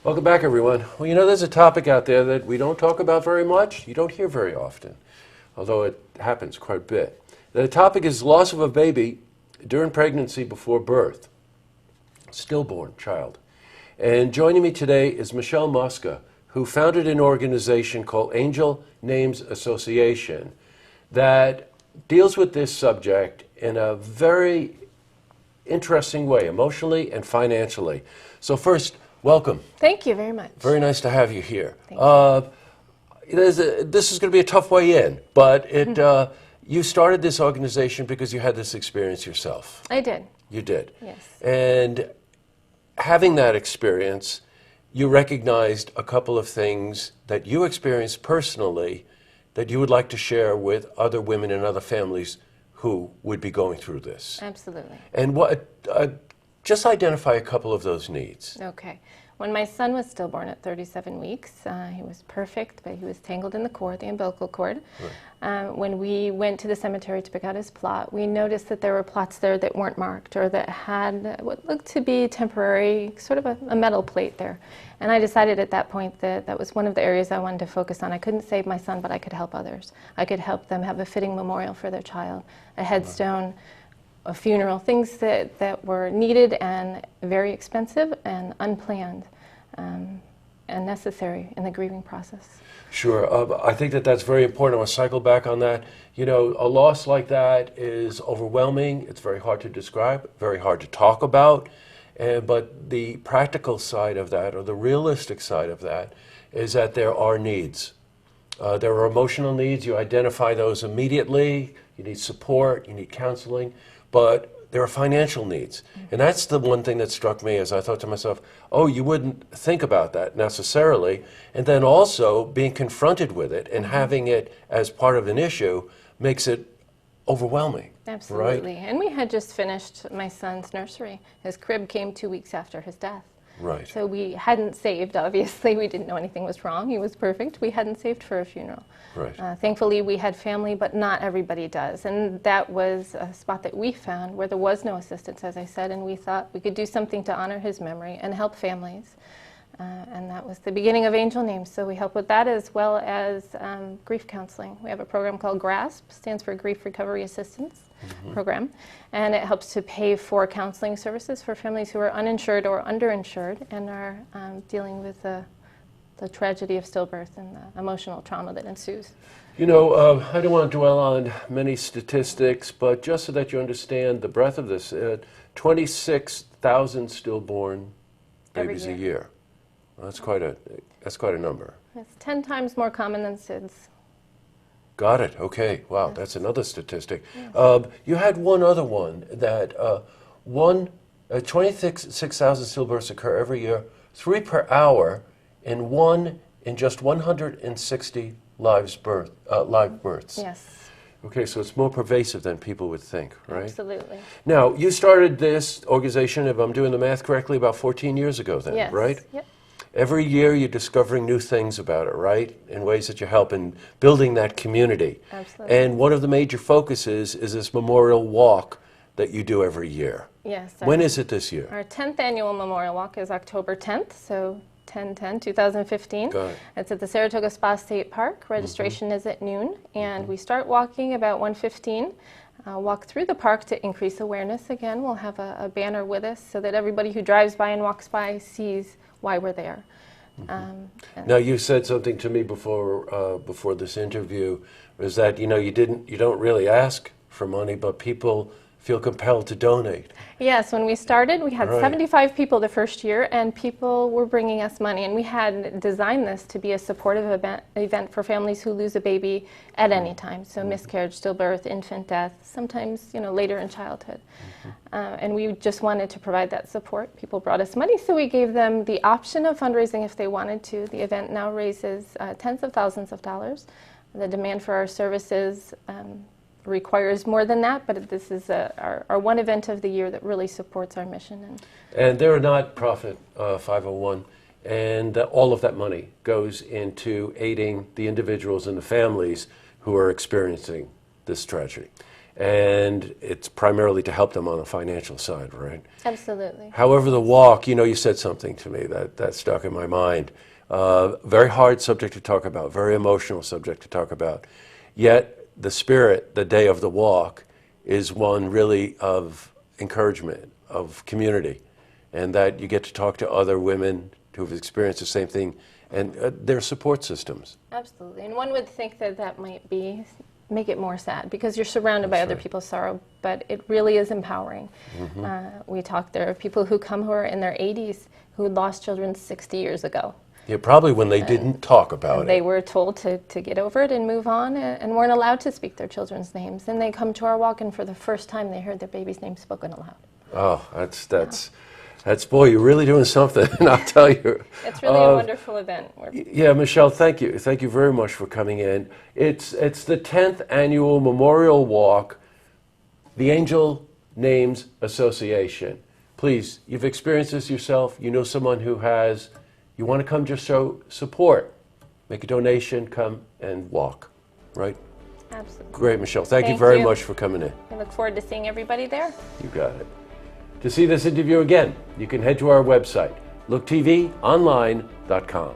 Welcome back, everyone. Well, you know, there's a topic out there that we don't talk about very much, you don't hear very often, although it happens quite a bit. The topic is loss of a baby during pregnancy before birth, stillborn child. And joining me today is Michell Mosca, who founded an organization called Angel Names Association that deals with this subject in a very interesting way, emotionally and financially. So first, welcome. Thank you very much. Very nice to have you here. Thank you. This is going to be a tough way in, but you started this organization because you had this experience yourself. I did. You did. Yes. And having that experience, you recognized a couple of things that you experienced personally that you would like to share with other women and other families who would be going through this. Absolutely. And just identify a couple of those needs. Okay. When my son was stillborn at 37 weeks, he was perfect, but he was tangled in the cord, the umbilical cord. Right. When we went to the cemetery to pick out his plot, we noticed that there were plots there that weren't marked or that had what looked to be temporary, sort of a metal plate there. And I decided at that point that that was one of the areas I wanted to focus on. I couldn't save my son, but I could help others. I could help them have a fitting memorial for their child, a headstone, a funeral, things that were needed and very expensive and unplanned and necessary in the grieving process. Sure. I think that that's very important. I want to cycle back on that. You know, a loss like that is overwhelming. It's very hard to describe, very hard to talk about. But the practical side of that, or the realistic side of that, is that there are needs. There are emotional needs. You identify those immediately. You need support. You need counseling. But there are financial needs. And that's the one thing that struck me as I thought to myself, oh, you wouldn't think about that necessarily. And then also being confronted with it and having it as part of an issue makes it overwhelming. Absolutely. Right? And we had just finished my son's nursery. His crib came 2 weeks after his death. Right. So we hadn't saved, obviously. We didn't know anything was wrong. He was perfect. We hadn't saved for a funeral. Right. Thankfully, we had family, but not everybody does. And that was a spot that we found where there was no assistance, as I said, and we thought we could do something to honor his memory and help families. And that was the beginning of Angel Names. So we help with that as well as grief counseling. We have a program called GRASP, stands for Grief Recovery Assistance Program, and it helps to pay for counseling services for families who are uninsured or underinsured and are dealing with the tragedy of stillbirth and the emotional trauma that ensues. You know, I don't want to dwell on many statistics, but just so that you understand the breadth of this, 26,000 stillborn babies a year. Well, that's quite a number. It's 10 times more common than SIDS. Got it. Okay. Wow, Yes. that's another statistic. Yes. You had one other one that 26,000 stillbirths occur every year, 3 per hour, in just 160 live births. Yes. Okay, so it's more pervasive than people would think, right? Absolutely. Now, you started this organization, if I'm doing the math correctly, about 14 years ago then, Yes. right? Yep. Every year you're discovering new things about it, right? In ways that you help in building that community. Absolutely. And one of the major focuses is this memorial walk that you do every year. Yes. When is it this year? Our 10th annual Memorial Walk is October 10th, so 10/10/2015. Got it. It's at the Saratoga Spa State Park. Registration is at noon, and we start walking about 1:15. Walk through the park to increase awareness. Again, we'll have a banner with us so that everybody who drives by and walks by sees why we're there. Now, you said something to me before this interview, is that you don't really ask for money, but people feel compelled to donate. Yes, when we started, we had Right. 75 people the first year, and people were bringing us money. And we had designed this to be a supportive event for families who lose a baby at any time. So miscarriage, stillbirth, infant death, sometimes later in childhood. And we just wanted to provide that support. People brought us money, so we gave them the option of fundraising if they wanted to. The event now raises tens of thousands of dollars. The demand for our services requires more than that, but this is our one event of the year that really supports our mission. And they're a not-profit 501, and all of that money goes into aiding the individuals and the families who are experiencing this tragedy. and it's primarily to help them on the financial side, right? Absolutely. However, the walk, you said something to me that stuck in my mind. Very hard subject to talk about, very emotional subject to talk about. Yet the spirit, the day of the walk, is one really of encouragement, of community, and that you get to talk to other women who've experienced the same thing and their support systems. Absolutely. And one would think that that might make it more sad because you're surrounded by other people's sorrow, but it really is empowering. There are people who come who are in their 80s who lost children 60 years ago. Yeah, probably when they didn't talk about it. They were told to get over it and move on and weren't allowed to speak their children's names. And they come to our walk and for the first time they heard their baby's name spoken aloud. Oh, that's boy, you're really doing something, I'll tell you. It's really a wonderful event. Yeah, Michelle, thank you. Thank you very much for coming in. It's the 10th annual Memorial Walk, the Angel Names Association. Please, you've experienced this yourself. You know someone who has. You want to come just show support. Make a donation, come and walk, right? Absolutely. Great, Michelle. Thank you very much for coming in. I look forward to seeing everybody there. You got it. To see this interview again, you can head to our website, LookTVOnline.com.